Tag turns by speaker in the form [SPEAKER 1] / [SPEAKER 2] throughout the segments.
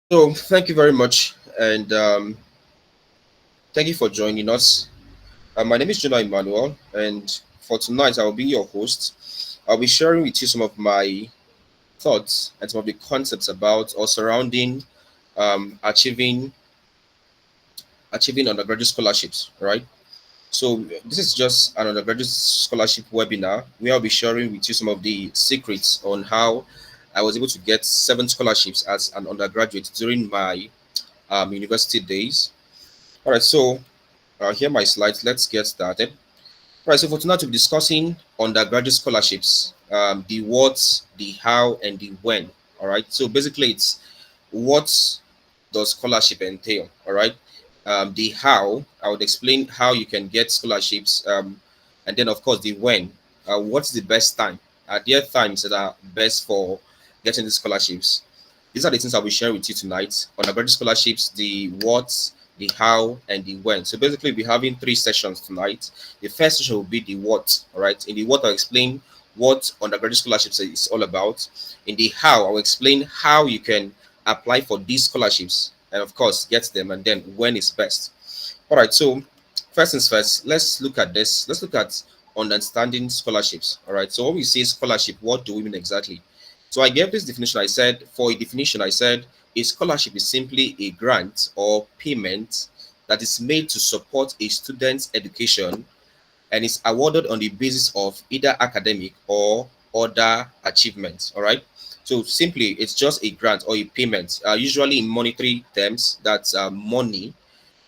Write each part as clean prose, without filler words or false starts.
[SPEAKER 1] So, thank you very much, and thank you for joining us. My name is Jonah Emmanuel, and for tonight, I will be your host. I'll be sharing with you some of my thoughts and some of the concepts about or surrounding achieving undergraduate scholarships. Right. So, this is just an undergraduate scholarship webinar where I'll be sharing with you some of the secrets on how I was able to get 7 scholarships as an undergraduate during my university days. All right, so here are my slides. Let's get started. All right, so for tonight, we'll be discussing undergraduate scholarships, the what, the how, and the when. All right, so basically, it's what does scholarship entail? All right, the how, I would explain how you can get scholarships, and then, of course, the when. What's the best time? There are times that are best for getting the scholarships. These are the things I'll be sharing with you tonight. Undergraduate scholarships, the what, the how, and the when. So basically, we'll be having 3 sessions tonight. The first session will be the what. All right. In the what, I'll explain what undergraduate scholarships is all about. In the how, I'll explain how you can apply for these scholarships and, of course, get them, and then when is best. All right. So first things first, let's look at this. Let's look at understanding scholarships. All right. So when we say scholarship, what do we mean exactly? So I gave this definition. I said, for a definition, I said a scholarship is simply a grant or payment that is made to support a student's education and is awarded on the basis of either academic or other achievements. All right. So simply, it's just a grant or a payment, usually in monetary terms. That's money,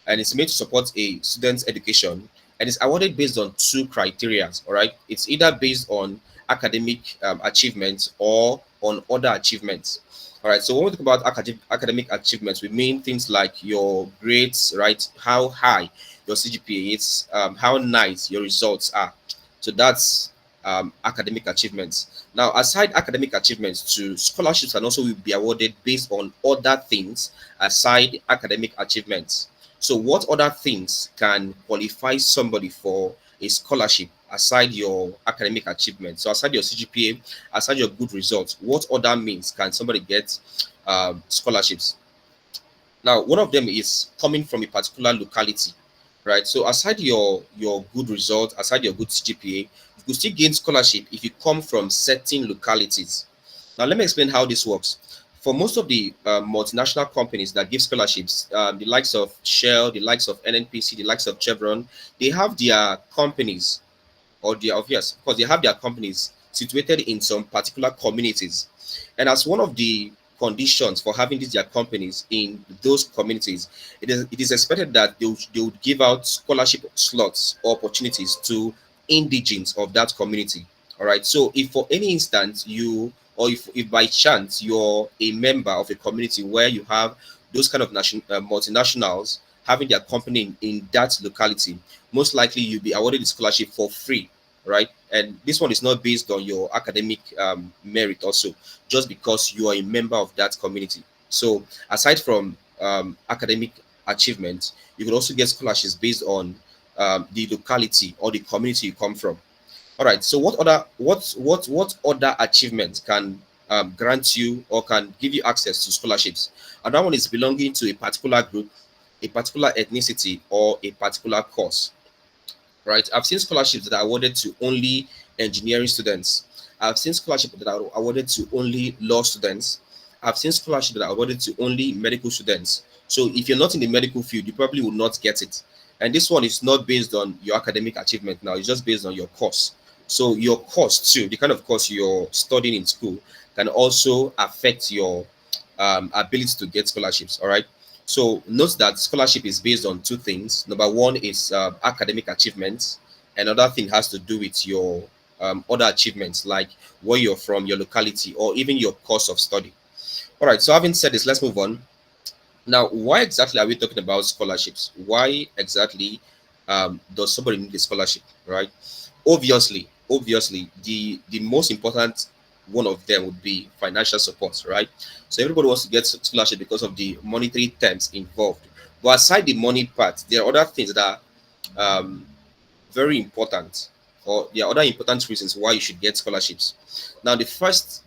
[SPEAKER 1] and it's made to support a student's education, and it's awarded based on 2 criteria. All right, it's either based on academic achievements or on other achievements. All right, so when we talk about academic achievements, we mean things like your grades, right? How high your CGPA is, how nice your results are. So that's academic achievements. Now, aside academic achievements, too, scholarships can also be awarded based on other things aside academic achievements. So, what other things can qualify somebody for a scholarship aside your academic achievement? So, aside your CGPA, aside your good results, what other means can somebody get scholarships? Now, one of them is coming from a particular locality, right? So, aside your good result, aside your good CGPA, you could still gain scholarship if you come from certain localities. Now, let me explain how this works. For most of the multinational companies that give scholarships, the likes of Shell, the likes of NNPC, the likes of Chevron, they have their companies, or their obvious, because they have their companies situated in some particular communities. And as one of the conditions for having these their companies in those communities, it is expected that they would give out scholarship slots or opportunities to indigents of that community. All right. So if for any instance you, or if by chance you're a member of a community where you have those kind of multinationals having their company in that locality, most likely you'll be awarded the scholarship for free, right? And this one is not based on your academic merit, also, just because you are a member of that community. So, aside from academic achievement, you can also get scholarships based on the locality or the community you come from. All right. So, what other achievements can grant you or can give you access to scholarships? Another one is belonging to a particular group, a particular ethnicity, or a particular course, right? I've seen scholarships that are awarded to only engineering students. I've seen scholarships that are awarded to only law students. I've seen scholarships that are awarded to only medical students. So if you're not in the medical field, you probably will not get it. And this one is not based on your academic achievement now, it's just based on your course. So your course too, the kind of course you're studying in school, can also affect your ability to get scholarships. All right. So note that scholarship is based on 2 things. Number one is academic achievements. Another thing has to do with your other achievements, like where you're from, your locality, or even your course of study. All right. So having said this, let's move on. Now, why exactly are we talking about scholarships? Why exactly does somebody need a scholarship? Right. Obviously, the most important one of them would be financial support, right? So everybody wants to get scholarship because of the monetary terms involved. But aside the money part, there are other things that are very important, or there are other important reasons why you should get scholarships. Now, the first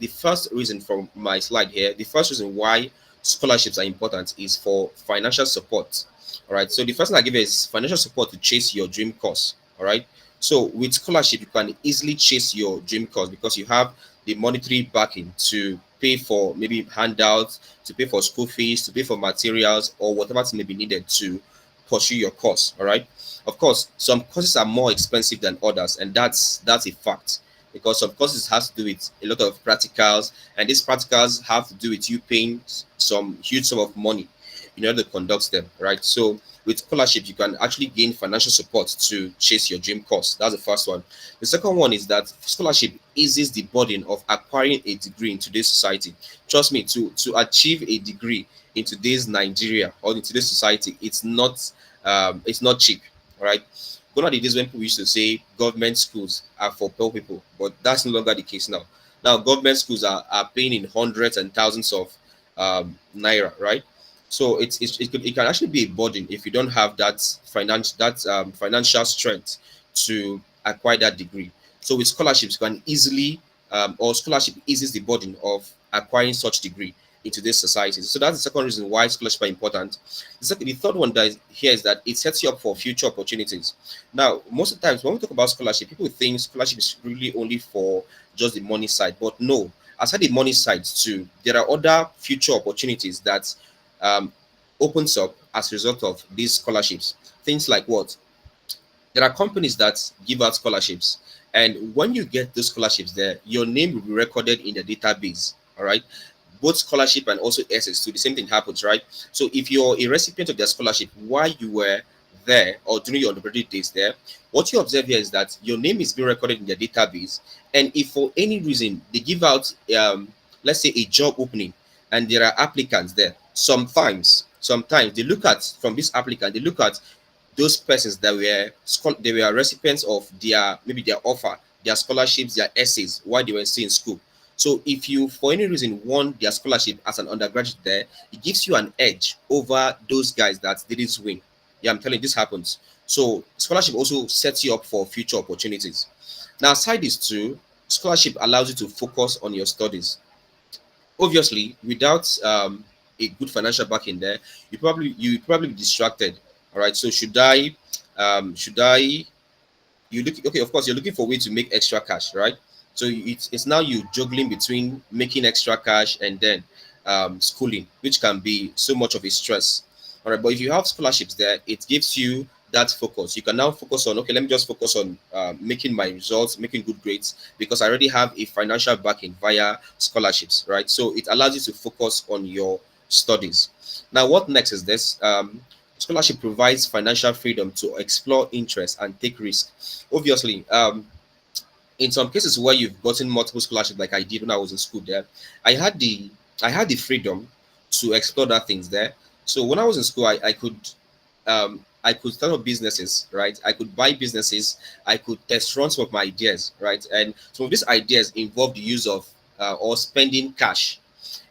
[SPEAKER 1] reason from my slide here, the first reason why scholarships are important is for financial support. All right. So the first thing I give you is financial support to chase your dream course. All right. So with scholarship, you can easily chase your dream course because you have the monetary backing to pay for maybe handouts, to pay for school fees, to pay for materials, or whatever may be needed to pursue your course. All right. Of course, some courses are more expensive than others, and that's a fact because some courses has to do with a lot of practicals, and these practicals have to do with you paying some huge sum of money in order to conduct them, right? So with scholarship, you can actually gain financial support to chase your dream course. That's the first one. The second one is that scholarship eases the burden of acquiring a degree in today's society. Trust me, to achieve a degree in today's Nigeria or in today's society, it's not cheap, right? Gone are the days when people used to say government schools are for poor people, but that's no longer the case now. Now, government schools are paying in hundreds and thousands of naira, right? So it can actually be a burden if you don't have that financial strength to acquire that degree. So with scholarships, you can easily or scholarship eases the burden of acquiring such degree in today's society. So that's the second reason why scholarship are important. The third one that is here is that it sets you up for future opportunities. Now, most of the times when we talk about scholarship, people think scholarship is really only for just the money side, but no. Aside the money side too, there are other future opportunities that um, opens up as a result of these scholarships. Things like what? There are companies that give out scholarships, and when you get those scholarships there, your name will be recorded in the database. All right, both scholarship and also SS too, the same thing happens, right? So if you're a recipient of their scholarship while you were there or during your undergraduate days there, what you observe here is that your name is being recorded in their database. And if for any reason they give out let's say a job opening and there are applicants there, sometimes they look at from this applicant, they look at those persons that they were recipients of their maybe their offer, their scholarships, their essays while they were still in school. So if you for any reason won their scholarship as an undergraduate there, it gives you an edge over those guys that didn't win. Yeah, I'm telling you, this happens. So scholarship also sets you up for future opportunities. Now, aside this too, scholarship allows you to focus on your studies. Obviously, without a good financial backing there, you probably be distracted. All right. So should I you look okay, of course you're looking for a way to make extra cash, right? So it's now you juggling between making extra cash and then schooling, which can be so much of a stress. All right, but if you have scholarships there, it gives you that focus. You can now focus on, okay, let me just focus on making my results, making good grades, because I already have a financial backing via scholarships, right? So it allows you to focus on your studies. Now, what next is this? Scholarship provides financial freedom to explore interests and take risks. Obviously, in some cases where you've gotten multiple scholarships, like I did when I was in school there, I had the I had the freedom to explore that things there. So when I was in school, I could start up businesses, right? I could buy businesses, I could test run some of my ideas, right? And some of these ideas involve the use of or spending cash.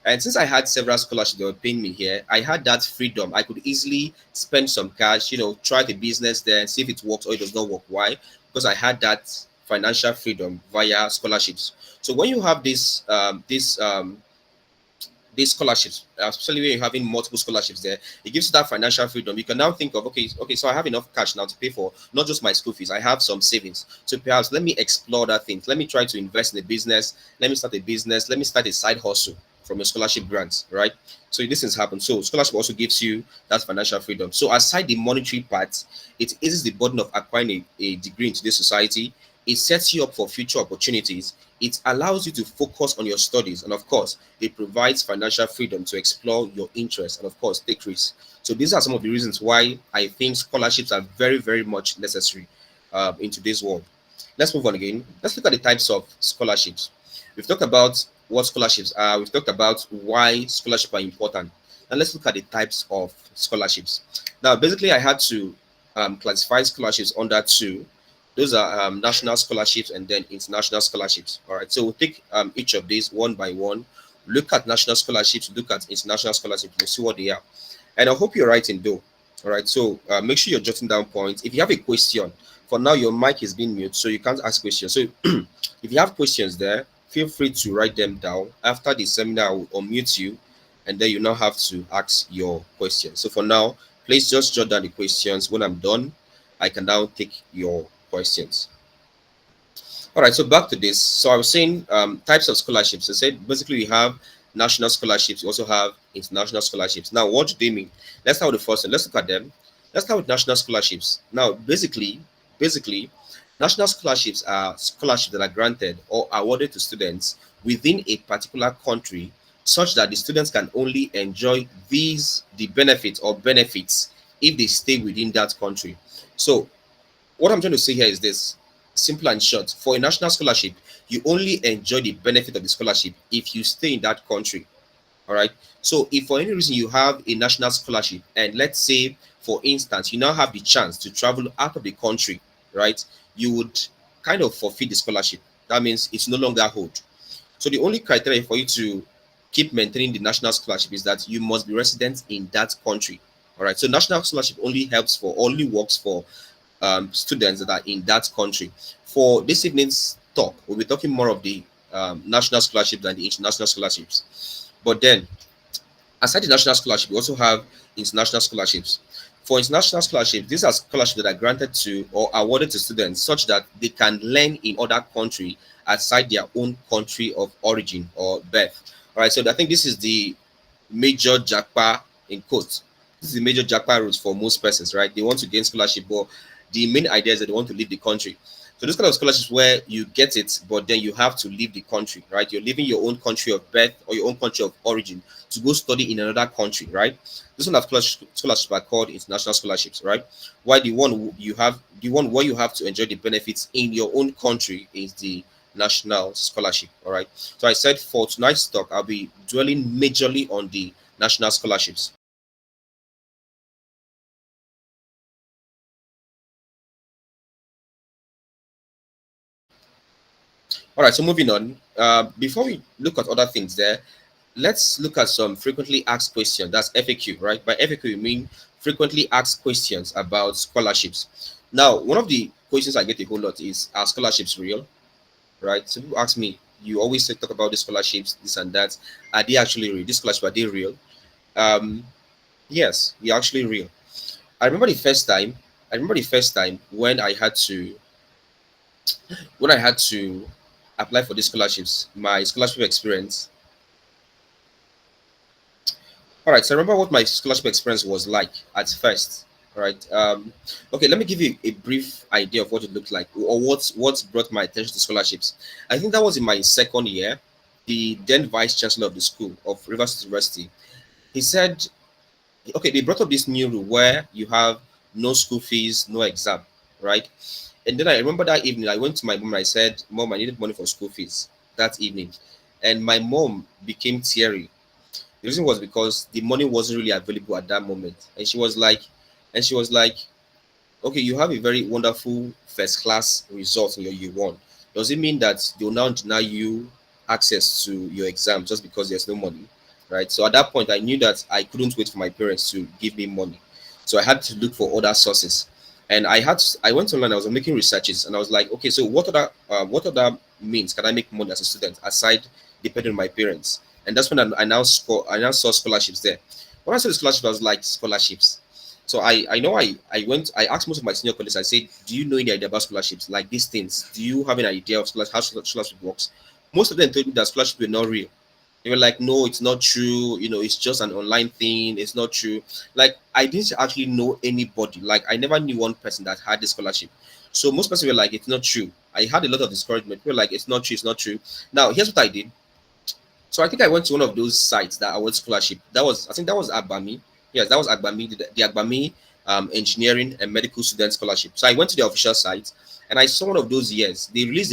[SPEAKER 1] And since I had several scholarships that were paying me here, I had that freedom. I could easily spend some cash, try the business there and see if it works or it does not work. Why? Because I had that financial freedom via scholarships. So when you have these scholarships, especially when you're having multiple scholarships there, it gives you that financial freedom. You can now think of, okay, so I have enough cash now to pay for not just my school fees. I have some savings. So perhaps let me explore that thing. Let me try to invest in a business. Let me start a business. Let me start a side hustle from your scholarship grants, right? So this has happened. So scholarship also gives you that financial freedom. So aside the monetary part, it eases the burden of acquiring a degree in today's society. It sets you up for future opportunities. It allows you to focus on your studies, and of course, it provides financial freedom to explore your interests and, of course, take risks. So these are some of the reasons why I think scholarships are very, very much necessary in today's world. Let's move on again. Let's look at the types of scholarships. We've talked about what scholarships are. We've talked about why scholarships are important. Now let's look at the types of scholarships. Now, basically, I had to classify scholarships under two. Those are national scholarships and then international scholarships. All right. So we'll take each of these one by one. Look at national scholarships. Look at international scholarships. We'll see what they are. And I hope you're writing though. All right. So make sure you're jotting down points. If you have a question, for now your mic is being mute, so you can't ask questions. So if you have questions there, feel free to write them down. After the seminar, I will unmute you and then you now have to ask your question. So for now, please just jot down the questions. When I'm done, I can now take your questions. All right, so back to this. So I was saying types of scholarships. I said basically we have national scholarships. We also have international scholarships. Now, what do they mean? Let's start with the first one. Let's look at them. Let's start with national scholarships. Now, basically, national scholarships are scholarships that are granted or awarded to students within a particular country, such that the students can only enjoy the benefits if they stay within that country. So what I'm trying to say here is this: simple and short. For a national scholarship, you only enjoy the benefit of the scholarship if you stay in that country. All right. So, if for any reason you have a national scholarship, and let's say, for instance, you now have the chance to travel out of the country, right? You would kind of forfeit the scholarship. That means it's no longer hold. So, the only criteria for you to keep maintaining the national scholarship is that you must be resident in that country. All right. So, national scholarship only works for students that are in that country. For this evening's talk, we'll be talking more of the national scholarships than the international scholarships. But then, aside the national scholarship, we also have international scholarships. For international scholarships, these are scholarships that are granted to or awarded to students such that they can learn in other country outside their own country of origin or birth. All right, so I think this is the major jackpot in quotes. This is the major jackpot route for most persons, right? They want to gain scholarship, but the main idea is that they want to leave the country. So this kind of scholarships where you get it, but then you have to leave the country, right? You're leaving your own country of birth or your own country of origin to go study in another country, right? This one of scholarships are called international scholarships, right? Why the one where you have to enjoy the benefits in your own country is the national scholarship. All right. So I said for tonight's talk, I'll be dwelling majorly on the national scholarships. All right. So moving on. Before we look at other things there, let's look at some frequently asked questions. That's FAQ, right? By FAQ, you mean frequently asked questions about scholarships. Now, one of the questions I get a whole lot is, are scholarships real? Right? So people ask me, you always talk about the scholarships, this and that. Are they actually real? These scholarships, are they real? Um, yes, they're actually real. I remember the first time. I remember the first time when I had to apply for these scholarships. My scholarship experience. All right. So I remember what my scholarship experience was like at first. All right. Okay. Let me give you a brief idea of what it looked like, or what brought my attention to scholarships. I think that was in my second year. The then vice chancellor of the school of Rivers University, he said, okay, they brought up this new rule where you have no school fees, no exam, right? And then I remember that evening, I went to my mom and I said, Mom, I needed money for school fees that evening. And my mom became teary. The reason was because the money wasn't really available at that moment. And she was like, okay, you have a very wonderful first class result in your year one. Does it mean that they'll now deny you access to your exam just because there's no money? Right. So at that point, I knew that I couldn't wait for my parents to give me money. So I had to look for other sources. And I went online, I was making researches, and I was like, okay, so what other means can I make money as a student aside depending on my parents? And that's when I now saw scholarships there. When I saw the scholarship, I was like, scholarships. So I asked most of my senior colleagues, I said, do you know any idea about scholarships? Like these things. Do you have an idea of how scholarship works? Most of them told me that scholarships were not real. They were like, no, it's not true. It's just an online thing. It's not true. Like, I didn't actually know anybody. Like, I never knew one person that had this scholarship. So most people were like, it's not true. I had a lot of discouragement. People were like, it's not true. It's not true. Now, here's what I did. So I think I went to one of those sites that award scholarship. I think that was Agbami. Yes, that was Agbami, the Agbami Engineering and Medical Student Scholarship. So I went to the official site and I saw one of those years. They released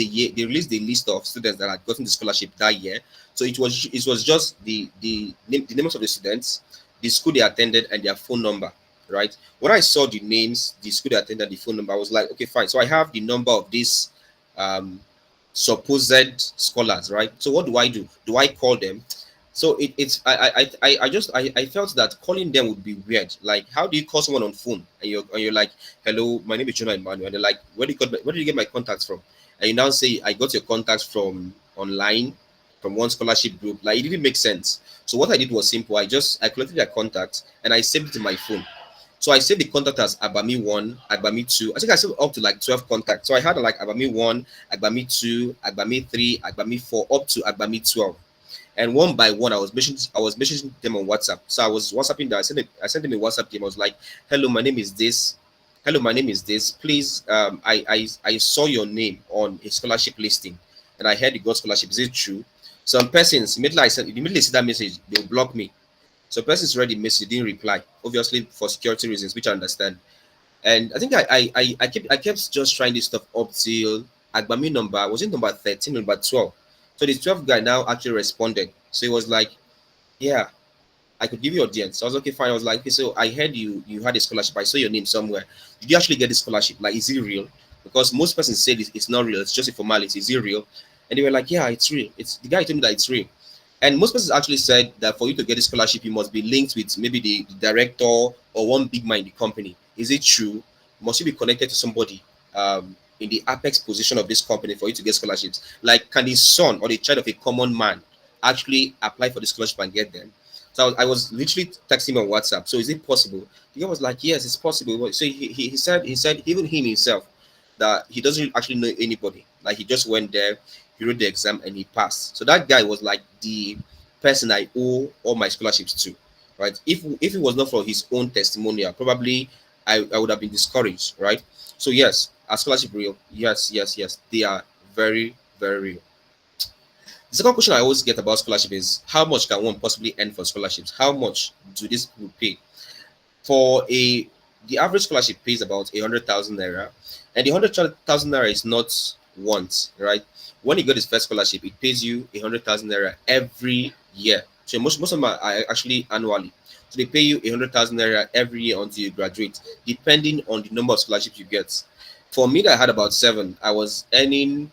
[SPEAKER 1] the list of students that had gotten the scholarship that year. So it was just the names of the students, the school they attended, and their phone number. Right. When I saw the names, the school they attended, the phone number, I was like, okay, fine. So I have the number of this um supposed scholars, right? So what do I do? Do I call them? So it's I felt that calling them would be weird. Like, how do you call someone on phone and you're like, hello, my name is Jonah Emmanuel, and they're like, where did you get my contacts from? And you now say, I got your contacts from online. from one scholarship group. Like it didn't make sense. So what I did was simple. I collected their contact and I saved it in my phone. So I saved the contact as Agbami 1, Agbami 2. I think I saved up to like 12 contacts. So I had like Agbami 1, Agbami 2, Agbami 3, Agbami 4, up to Agbami 12. And one by one, I was messaging them on WhatsApp. So I was WhatsApping them. I sent them a WhatsApp game. I was like, "Hello, my name is this. Hello, my name is this. Please, I saw your name on a scholarship listing, and I heard you got scholarship. Is it true?" Some persons immediately see that message, they'll block me. So persons read the message, didn't reply, obviously for security reasons, which I understand. And I think I kept just trying this stuff up till Agbami number was it number 13, number 12. So the 12th guy now actually responded. So he was like, "Yeah, I could give you audience." So I was okay, fine. I was like, "Okay, so I heard you had a scholarship. I saw your name somewhere. Did you actually get the scholarship? Like, is it real?" Because most persons say it's not real, it's just a formality. Is it real? And they were like, "Yeah, it's real." It's the guy told me that it's real. And most persons actually said that for you to get a scholarship, you must be linked with maybe the director or one big man in the company. Is it true? Must you be connected to somebody in the apex position of this company for you to get scholarships? Like, can the son or the child of a common man actually apply for the scholarship and get them? So I was literally texting him on WhatsApp. So is it possible? The guy was like, "Yes, it's possible." So he said even him himself that he doesn't actually know anybody. Like he just went there, he wrote the exam and he passed. So that guy was like the person I owe all my scholarships to, right? If it was not for his own testimonial, probably I would have been discouraged, right? So yes, are scholarship real? Yes, yes, yes. They are very, very real. The second question I always get about scholarship is how much can one possibly earn for scholarships? How much do these people pay? For a The average scholarship pays about 100,000 naira, and the 100,000 naira is not once, right? When you get this first scholarship, it pays you 100,000 naira every year. So most of them are actually annually. So they pay you 100,000 naira every year until you graduate, depending on the number of scholarships you get. For me, that I had about seven. I was earning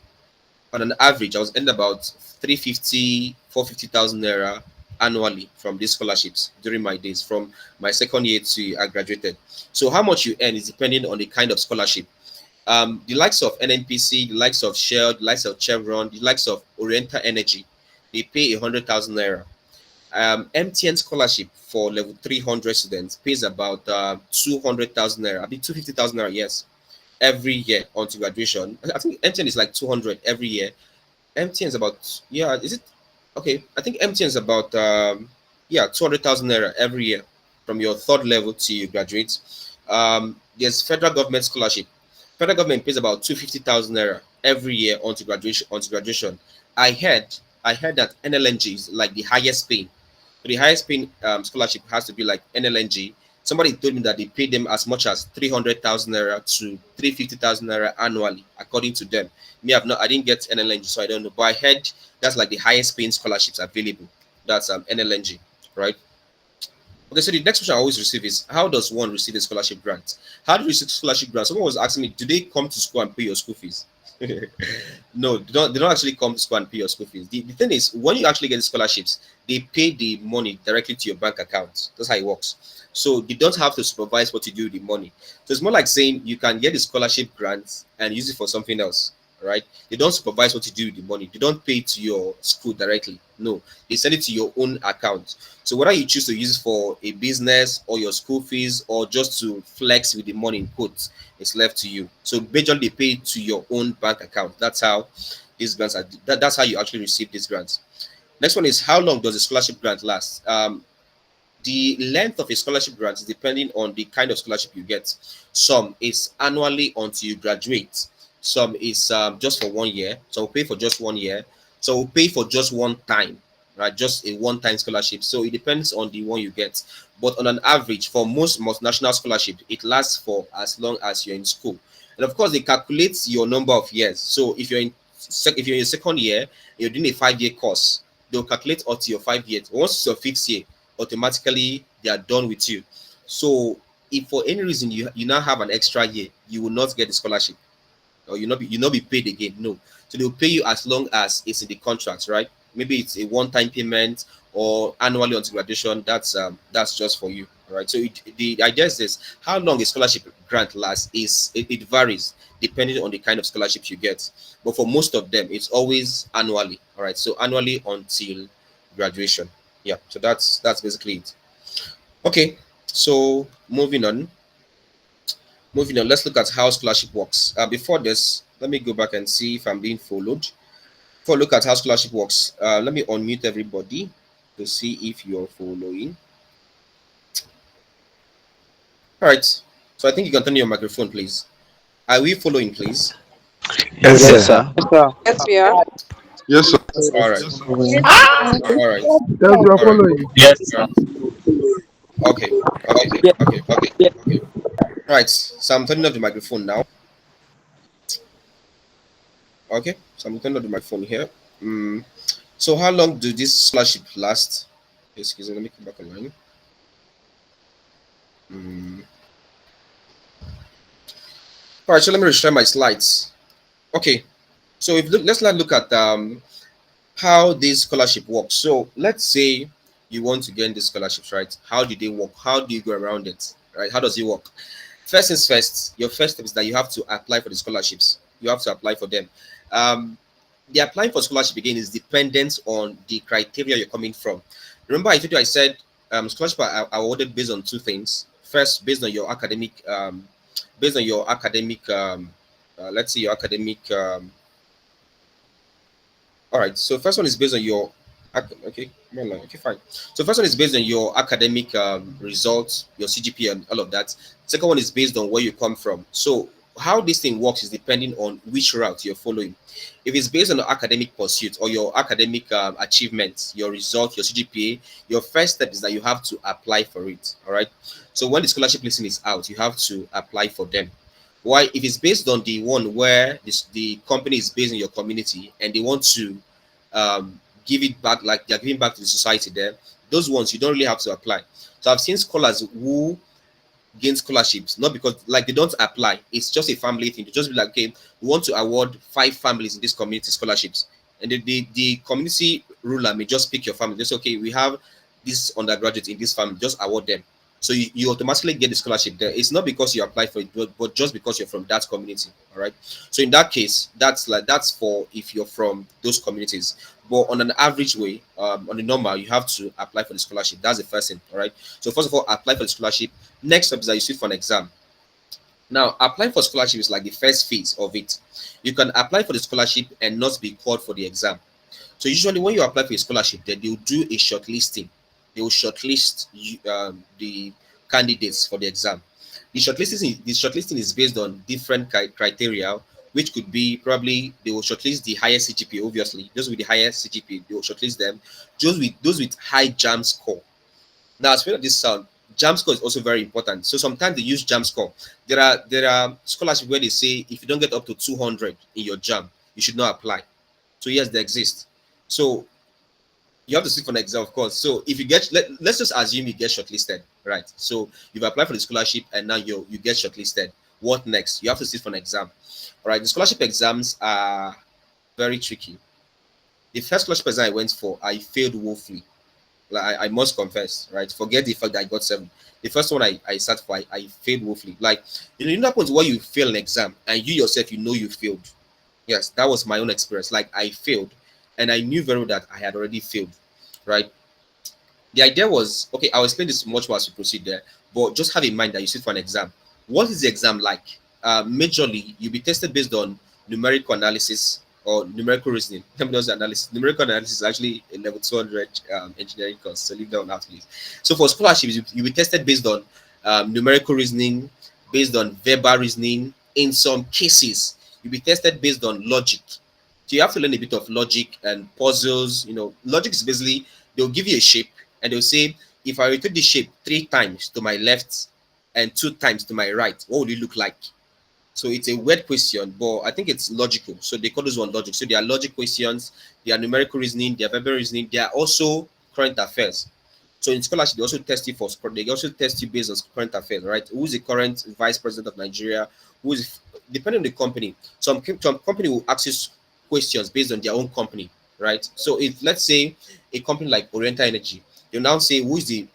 [SPEAKER 1] on an average, I was earning about 350, 450,000 naira annually from these scholarships during my days, from my second year to I graduated. So how much you earn is depending on the kind of scholarship. The likes of NNPC, the likes of Shell, the likes of Chevron, the likes of Oriental Energy, they pay 100,000 naira. MTN scholarship for level 300 students pays about 200,000 naira, I mean 250,000 naira, yes, every year until graduation. I think MTN is like 200 every year. MTN is about, yeah, is it okay? I think MTN is about yeah, 200,000 naira every year from your third level to you graduate. There's federal government scholarship. Federal government pays about 250,000 naira every year until graduation. I heard I heard that NLNG is like the highest paying. So the highest paying scholarship has to be like NLNG. Somebody told me that they pay them as much as 300,000 naira to 350,000 naira annually, according to them. Me, I didn't get NLNG, so I don't know. But I heard that's like the highest paying scholarships available. That's NLNG, right? Okay, so the next question I always receive is how does one receive a scholarship grant? How do you receive scholarship grant? Someone was asking me, do they come to school and pay your school fees? No, they don't actually come to school and pay your school fees. The thing is, when you actually get the scholarships, they pay the money directly to your bank account. That's how it works. So you don't have to supervise what you do with the money. So it's more like saying you can get the scholarship grants and use it for something else, right? They don't supervise what you do with the money. They don't pay to your school directly. No, they send it to your own account. So whether you choose to use it for a business or your school fees or just to flex with the money in quotes, it's left to you. So majorly they pay to your own bank account. That's how these grants are. That's how you actually receive these grants. Next one is how long does the scholarship grant last? The length of a scholarship grant is depending on the kind of scholarship you get. Some is annually until you graduate. Some is just for 1 year. So we'll pay for just 1 year. So we'll pay for just one time, right? Just a one-time scholarship. So it depends on the one you get. But on an average, for most multinational scholarship, it lasts for as long as you're in school. And of course, they calculate your number of years. So if you're in your second year, you're doing a 5-year course, they'll calculate up to your 5 years. Once it's your fifth year, automatically they are done with you. So if for any reason you now have an extra year, you will not get the scholarship or you not be paid again. No. So they'll pay you as long as it's in the contract, right? Maybe it's a one-time payment or annually until graduation. That's just for you. right? So the idea is this: how long a scholarship grant lasts it varies depending on the kind of scholarships you get. But for most of them, it's always annually. All right, so annually until graduation. Yeah, so that's basically it. Okay, so moving on, let's look at how scholarship works. Before this, let me go back and see if I'm being followed. Before I look at how scholarship works, let me unmute everybody to see if you're following. All right. So I think you can turn on your microphone, please. Are we following, please?
[SPEAKER 2] Yes,
[SPEAKER 3] Yes,
[SPEAKER 2] sir.
[SPEAKER 3] sir.
[SPEAKER 4] Yes, sir.
[SPEAKER 5] Yes, we are.
[SPEAKER 6] Yes, sir.
[SPEAKER 1] All right.
[SPEAKER 7] Yes,
[SPEAKER 1] All right.
[SPEAKER 6] Yes, we are
[SPEAKER 1] All right.
[SPEAKER 6] following.
[SPEAKER 2] Yes.
[SPEAKER 1] All right. Okay. Okay.
[SPEAKER 2] Yeah.
[SPEAKER 1] Okay.
[SPEAKER 2] Yeah.
[SPEAKER 1] Okay. All right. So I'm turning off the microphone now. Okay. So I'm turning off the microphone here. So how long do this scholarship last? Excuse me. Let me come back online. Mm. All right. So let me share my slides. Okay. So if let's not look at how this scholarship works. So let's say you want to get these scholarships, right? How do they work? How do you go around it? Right? How does it work? First things first, your first step is that you have to apply for the scholarships. You have to apply for them. Um, the applying for scholarship again is dependent on the criteria you're coming from. Remember, I told you I said scholarship are awarded based on two things. First, based on your academic, let's say your academic all right. So first one is based on your okay, come on, okay, fine. So first one is based on your academic results, your CGPA, and all of that. Second one is based on where you come from. So how this thing works is depending on which route you're following. If it's based on your academic pursuit or your academic achievements, your results, your CGPA, your first step is that you have to apply for it. All right. So when the scholarship listing is out, you have to apply for them. Why? If it's based on the one where the company is based in your community and they want to give it back, like they're giving back to the society there, those ones you don't really have to apply. So I've seen scholars who gain scholarships not because like they don't apply, it's just a family thing. They just be like, okay, we want to award 5 families in this community scholarships, and the community ruler may just pick your family, just okay, we have this undergraduate in this family, just award them. So you automatically get the scholarship there. It's not because you apply for it, but just because you're from that community. All right. So in that case, that's for if you're from those communities. But on an average way, on the normal, you have to apply for the scholarship. That's the first thing. All right. So first of all, apply for the scholarship. Next up is that you sit for an exam. Now, applying for scholarship is like the first phase of it. You can apply for the scholarship and not be called for the exam. So usually when you apply for a scholarship, then they'll do a shortlisting. They will shortlist the candidates for the exam. The shortlisting is based on different criteria, which could be probably they will shortlist the highest CGPA. Obviously, those with the highest CGPA, they will shortlist them. Those with high jam score. Now, as well as this sound, jam score is also very important. So sometimes they use jam score. There are scholarships where they say if you don't get up to 200 in your jam, you should not apply. So yes, they exist. So you have to sit for an exam, of course. So if you get, let's just assume you get shortlisted, right? So you've applied for the scholarship and now you get shortlisted. What next? You have to sit for an exam. All right. The scholarship exams are very tricky. The first scholarship exam I went for, I failed woefully. Like I must confess, right? Forget the fact that I got 7. The first one I sat for, I failed woefully. Like you know that point where you fail an exam and you yourself you know you failed. Yes, that was my own experience. Like I failed, and I knew very well that I had already failed, right? The idea was okay. I'll explain this much more as we proceed there, but just have in mind that you sit for an exam. What is the exam like? Majorly, you'll be tested based on numerical analysis or numerical reasoning. Let me know the analysis. Numerical analysis is actually a level 200 engineering course, so leave that one out, please. So for scholarships, you'll be tested based on numerical reasoning, based on verbal reasoning. In some cases, you'll be tested based on logic. So you have to learn a bit of logic and puzzles. Logic is basically they'll give you a shape and they'll say, if I rotate the shape 3 times to my left and 2 times to my right, what would it look like? So it's a weird question, but I think it's logical. So they call this one logic. So there are logic questions, there are numerical reasoning, there are verbal reasoning, there are also current affairs. So in scholarship, they also test you based on current affairs, right? Who is the current vice president of Nigeria? Who is depending on the company. Some company will ask you questions based on their own company, right? So if let's say a company like Oriental Energy, they'll now say who is the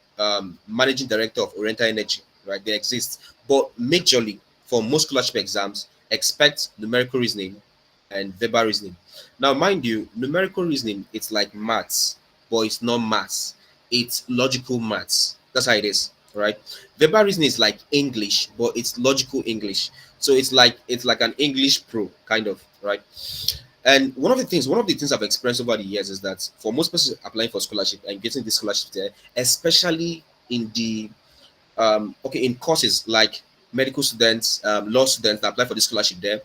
[SPEAKER 1] managing director of Oriental Energy, right? They exist, but majorly for most scholarship exams, expect numerical reasoning and verbal reasoning. Now, mind you, numerical reasoning it's like maths, but it's not maths. It's logical maths. That's how it is, right? Verbal reasoning is like English, but it's logical English. So it's like an English pro kind of, right? And one of the things I've experienced over the years is that for most persons applying for scholarship and getting this scholarship there, especially in the okay in courses like medical students, law students that apply for this scholarship there,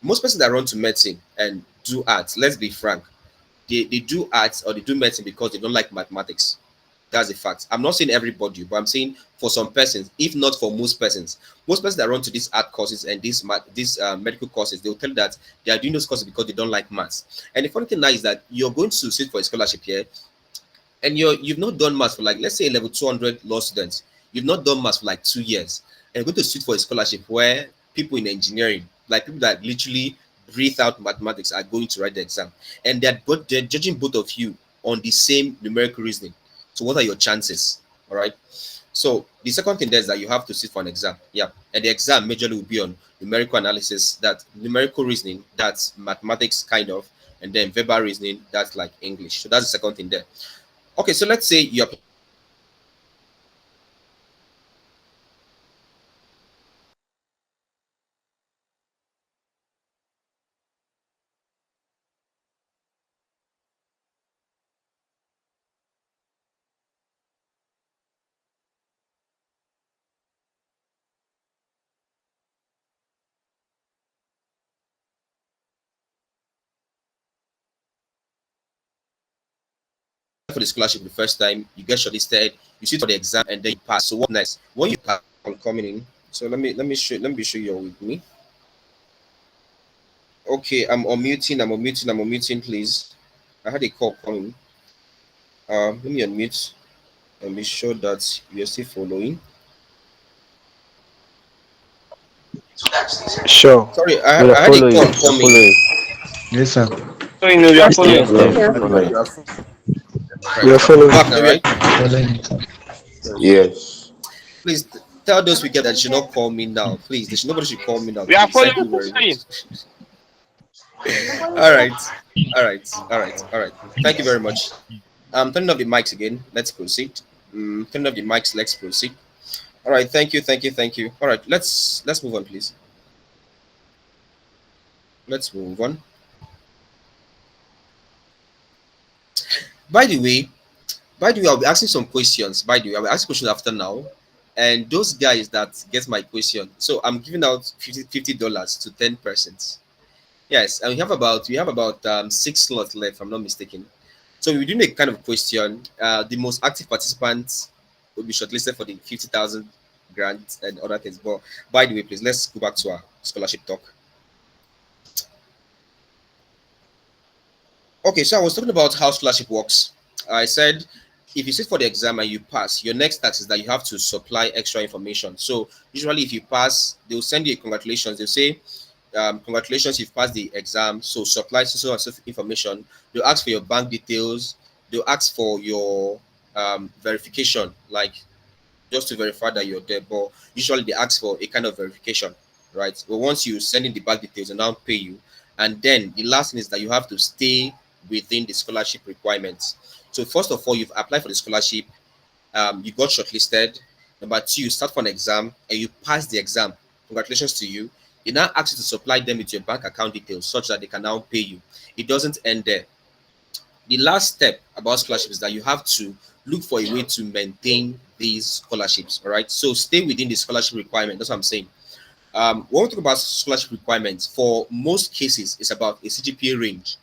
[SPEAKER 1] most persons that run to medicine and do arts, let's be frank, they do arts or they do medicine because they don't like mathematics. That's a fact. I'm not saying everybody, but I'm saying for some persons, if not for most persons that run to these art courses and these medical courses, they will tell you that they are doing those courses because they don't like maths. And the funny thing now is that you're going to sit for a scholarship here, and you've not done maths for like let's say level 200 law students. You've not done maths for like 2 years, and you're going to sit for a scholarship where people in engineering, like people that literally breathe out mathematics, are going to write the exam, and they're judging both of you on the same numerical reasoning. So what are your chances? All right. So the second thing there is that you have to sit for an exam. Yeah. And the exam majorly will be on numerical analysis, that numerical reasoning, that's mathematics kind of, and then verbal reasoning, that's like English. So that's the second thing there. Okay, so let's say you apply for the scholarship the first time, you get shortlisted, you sit for the exam, and then you pass. So what next? When you pass, I'm coming in. So let me show you with me. Okay, I'm unmuting, please. I had a call coming. Let me unmute and be sure that you're still following.
[SPEAKER 2] Sure.
[SPEAKER 1] Sorry,
[SPEAKER 2] We are
[SPEAKER 1] I had a
[SPEAKER 2] following.
[SPEAKER 1] call
[SPEAKER 2] We are
[SPEAKER 1] coming.
[SPEAKER 2] following.
[SPEAKER 3] Yes, sir.
[SPEAKER 4] So you know we are
[SPEAKER 2] Yeah,
[SPEAKER 4] following.
[SPEAKER 2] we are
[SPEAKER 1] Let me know that
[SPEAKER 2] following.
[SPEAKER 1] you are
[SPEAKER 2] We
[SPEAKER 1] right.
[SPEAKER 2] are
[SPEAKER 1] I'm
[SPEAKER 2] following.
[SPEAKER 1] back now, right?
[SPEAKER 3] Following.
[SPEAKER 2] Yes.
[SPEAKER 1] Please tell those we get that they should not call me now. Please, nobody should call me now.
[SPEAKER 4] We are
[SPEAKER 1] Please, thank
[SPEAKER 4] following.
[SPEAKER 1] you very much.
[SPEAKER 4] Following.
[SPEAKER 1] All right, all right. Thank you very much. Turning off the mics again. Let's proceed. Turning off the mics. Let's proceed. All right. Thank you. All right. Let's move on, please. Let's move on. By the way, I'll be asking some questions. By the way, I'll be asking questions after now. And those guys that get my question, so I'm giving out $50 to 10 persons. Yes, and we have about 6 slots left, if I'm not mistaken. So we're doing a kind of question. The most active participants will be shortlisted for the 50,000 grant and other things. But by the way, please let's go back to our scholarship talk. Okay, so I was talking about how scholarship works. I said if you sit for the exam and you pass, your next task is that you have to supply extra information. So usually, if you pass, they'll send you a congratulations. They'll say, "Congratulations, you've passed the exam." So supply so and so information. They'll ask for your bank details. They'll ask for your verification, like just to verify that you're there. But usually they ask for a kind of verification, right? But once you send in the bank details, and now pay you. And then the last thing is that you have to stay within the scholarship requirements. So first of all, you've applied for the scholarship, you got shortlisted. Number two, you start for an exam and you pass the exam. Congratulations to you. They now ask you to supply them with your bank account details such that they can now pay you. It doesn't end there. The last step about scholarship is that you have to look for a way to maintain these scholarships. All right. So stay within the scholarship requirement. That's what I'm saying. When we talk about scholarship requirements, for most cases, it's about a CGPA range.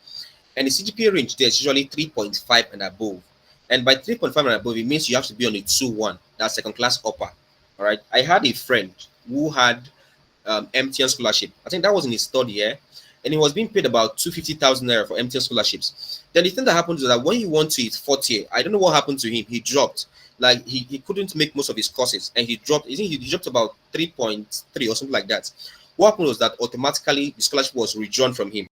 [SPEAKER 1] And the CGPA range there is usually 3.5 and above. And by 3.5 and above, it means you have to be on a 2-1, that's second class upper. All right. I had a friend who had MTN scholarship. I think that was in his third year, and he was being paid about 250,000 naira for MTN scholarships. Then the thing that happened is that when he went to his fourth year, I don't know what happened to him. He dropped. Like he couldn't make most of his courses, and he dropped. I think he dropped about 3.3 or something like that. What happened was that automatically the scholarship was withdrawn from him.